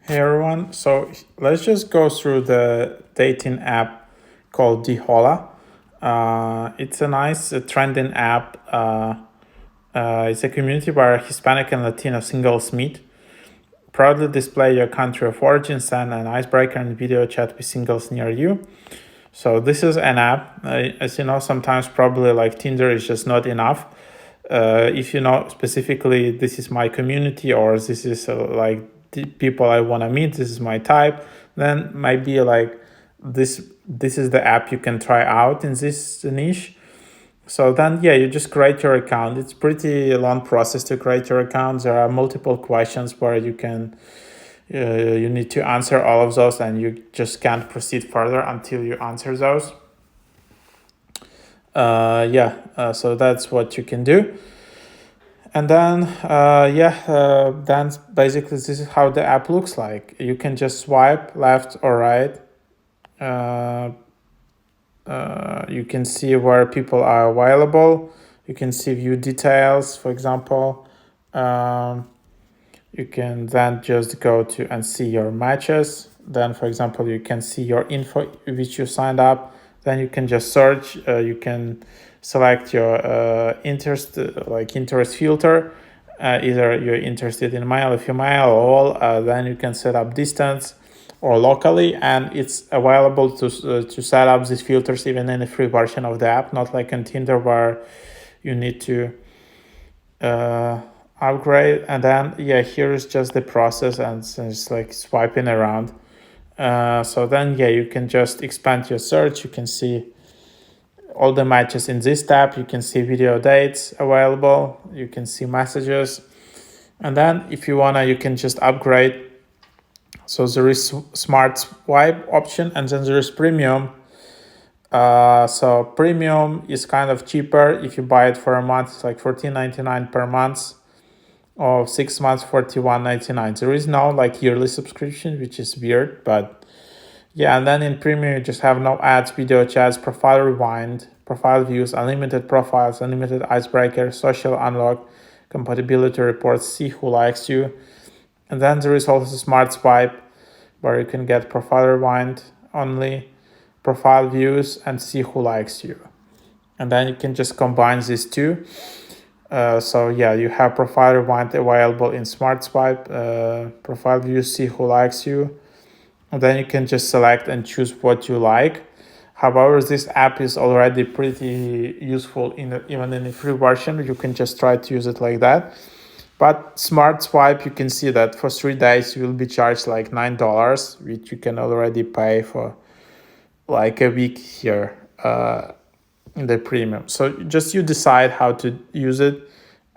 Hey everyone, so let's just go through the dating app called DiHola. It's a nice trending app. It's a community where Hispanic and Latino singles meet. Proudly display your country of origin, send an icebreaker and video chat with singles near you. So this is an app. As you know, sometimes probably like Tinder is just not enough. If you know specifically this is my community or this is like the people I want to meet, this is my type, then might be like this is the app you can try out in this niche. So then you just create your account. It's pretty long process to create your account. There are multiple questions where you need to answer all of those, and you just can't proceed further until you answer those. So that's what you can do. And then then basically this is how the app looks like. You can just swipe left or right. You can see where people are available. You can see view details, for example. You can then just go to and see your matches. Then, for example, you can see your info which you signed up. Then you can just search. You can select your interest filter. Either you're interested in male or female or all. Then you can set up distance or locally, and it's available to set up these filters even in the free version of the app, not like in Tinder where you need to upgrade. And then here is just the process, and it's like swiping around. So then you can just expand your search. You can see all the matches in this tab. You can see video dates available. You can see messages, and then if you wanna, you can just upgrade. So there is smart swipe option, and then there is premium. So premium is kind of cheaper. If you buy it for a month, it's like $14.99 per month, or 6 months, $41.99. There is no like yearly subscription, which is weird, but and then in premium you just have no ads, video chats, profile rewind, profile views, unlimited profiles, unlimited icebreaker, social unlock, compatibility reports, see who likes you. And then there is also smart swipe, where you can get profile rewind only, profile views, and see who likes you. And then you can just combine these two. You have profile rewind available in smart swipe, profile views, see who likes you. And then you can just select and choose what you like. However, this app is already pretty useful even in the free version. You can just try to use it like that. But smart swipe, you can see that for 3 days you will be charged like $9, which you can already pay for like a week here in the premium. So just you decide how to use it.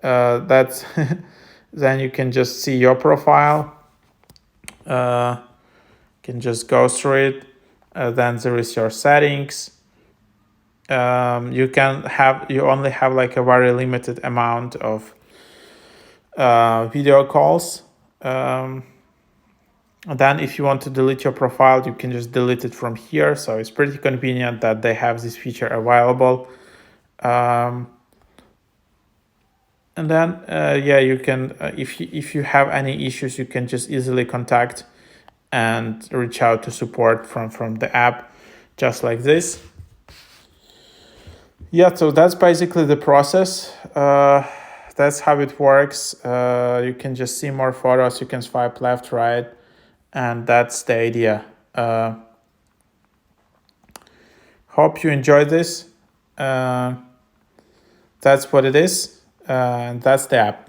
That's then you can just see your profile. Can just go through it. Then there is your settings. You only have like a very limited amount of video calls. And then if you want to delete your profile, you can just delete it from here. So it's pretty convenient that they have this feature available. And then you can if you have any issues, you can just easily contact and reach out to support from the app, just like this. So that's basically the process. That's how it works. You can just see more photos. You can swipe left, right, and that's the idea. Hope you enjoyed this. That's what it is. And that's the app.